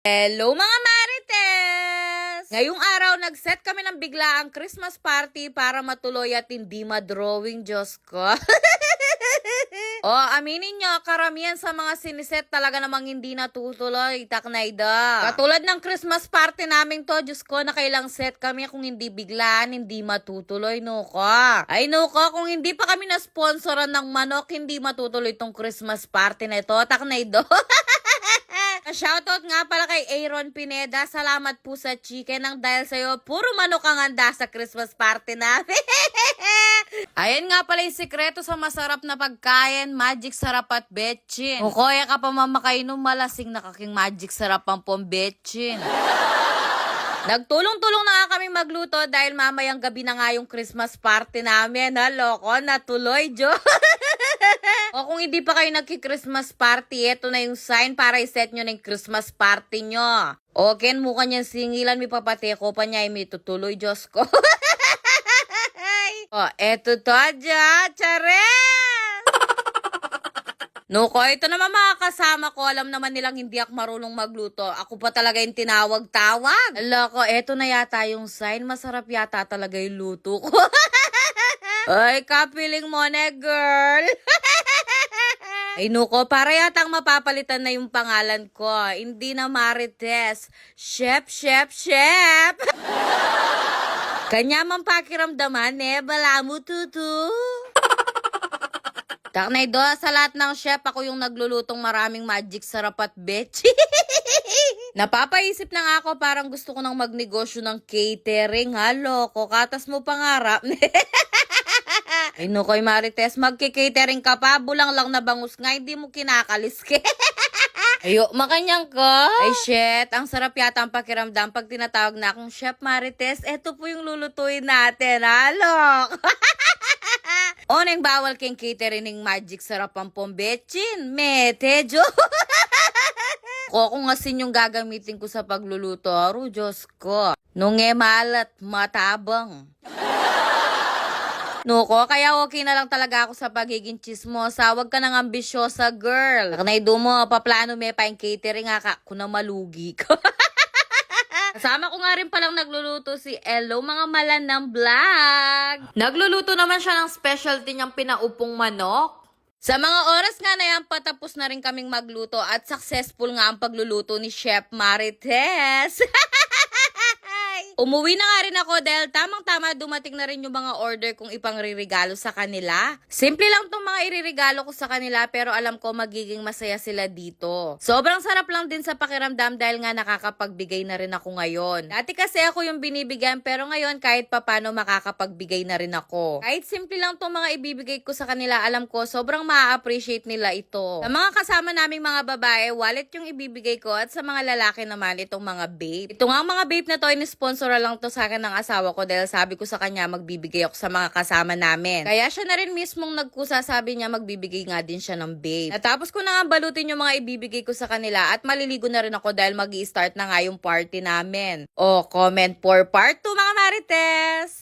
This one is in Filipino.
Hello mga Marites! Ngayong araw, nag-set kami ng biglaang Christmas party para matuloy at hindi ma-drawing, Diyos ko. Aminin nyo, karamihan sa mga siniset talaga namang hindi natutuloy, taknayda. Katulad ng Christmas party namin to, Diyos ko, nakailang set kami kung hindi biglaan, hindi matutuloy, nuko. Ay, nuko, kung hindi pa kami na-sponsoran ng manok, hindi matutuloy tong Christmas party na ito, taknaydo. Shoutout nga pala kay Aaron Pineda. Salamat po sa chicken ng dahil sa'yo. Puro manok ang handa sa Christmas party namin. Ayan nga pala yung sikreto sa masarap na pagkain. Magic sarap at betchin. Kung kaya ka pa mamakainom, malasing nakaking magic sarap ang pombetchin. Nagtulong-tulong na nga kami magluto dahil mamayang gabi na nga yung Christmas party namin. Haloko, natuloy, Jo. O kung hindi pa kayo nagki-Christmas party, eto na yung sign para iset nyo na yung Christmas party nyo. O, Ken, mukha niyang singilan, may papateko pa niya, may tutuloy, Diyos ko. O, eto to, dya, chares! Nuko, ito naman mga kasama ko. Alam naman nilang hindi ako marunong magluto. Ako pa talaga yung tinawag-tawag. Loko, eto na yata yung sign. Masarap yata talaga yung luto ko. Ay, kapiling mo na, girl. Ay, nuko, para yatang mapapalitan na yung pangalan ko. Hindi na Marites. Chef. Kanya man pakiramdaman, bala mo tutu. Taknaydo, sa lahat ng chef, ako yung naglulutong maraming magic sarap at betch. Napapaisip na nga ako, parang gusto ko nang magnegosyo ng catering. Loko, katas mo pangarap. Ay, nukoy Marites, magki-catering ka pa, bulang lang na bangus nga, hindi mo kinakalis. Ayo, makanyang ko. Ay, shit, ang sarap yata ang pakiramdam pag tinatawag na akong Chef Marites. Eto po yung lulutuin natin, halok. Neng bawal keng catering ng magic sarap ang pombetchin. Metejo. Kung asin yung gagamitin ko sa pagluluto, Diyos ko. Nung malat, matabang. Nuko, kaya okay na lang talaga ako sa pagiging chismosa. Huwag ka nang ambisyosa, girl. Naknaido mo, paplano may pa yung catering nga kung na malugi ko. Kasama ko nga rin palang nagluluto si Elo, mga malanang vlog. Nagluluto naman siya ng specialty niyang pinaupong manok. Sa mga oras nga na yan, patapos na rin kaming magluto at successful nga ang pagluluto ni Chef Marites. Umuwi na nga rin ako dahil tamang-tama dumating na rin yung mga order kong ipangririgalo sa kanila. Simple lang tong mga iririgalo ko sa kanila pero alam ko magiging masaya sila dito. Sobrang sarap lang din sa pakiramdam dahil nga nakakapagbigay na rin ako ngayon. Dati kasi ako yung binibigyan pero ngayon kahit papano makakapagbigay na rin ako. Kahit simple lang tong mga ibibigay ko sa kanila, alam ko sobrang ma-appreciate nila ito. Sa mga kasama naming mga babae, wallet yung ibibigay ko at sa mga lalaki naman itong mga babe. Ito nga mga babe na to sponsor lang to sa akin ng asawa ko dahil sabi ko sa kanya magbibigay ako sa mga kasama namin. Kaya siya na rin mismong nagkusa, sabi niya magbibigay nga din siya ng babe. Natapos ko na nga balutin yung mga ibibigay ko sa kanila at maliligo na rin ako dahil mag-i-start na nga yung party namin. Comment for part 2 mga Marites!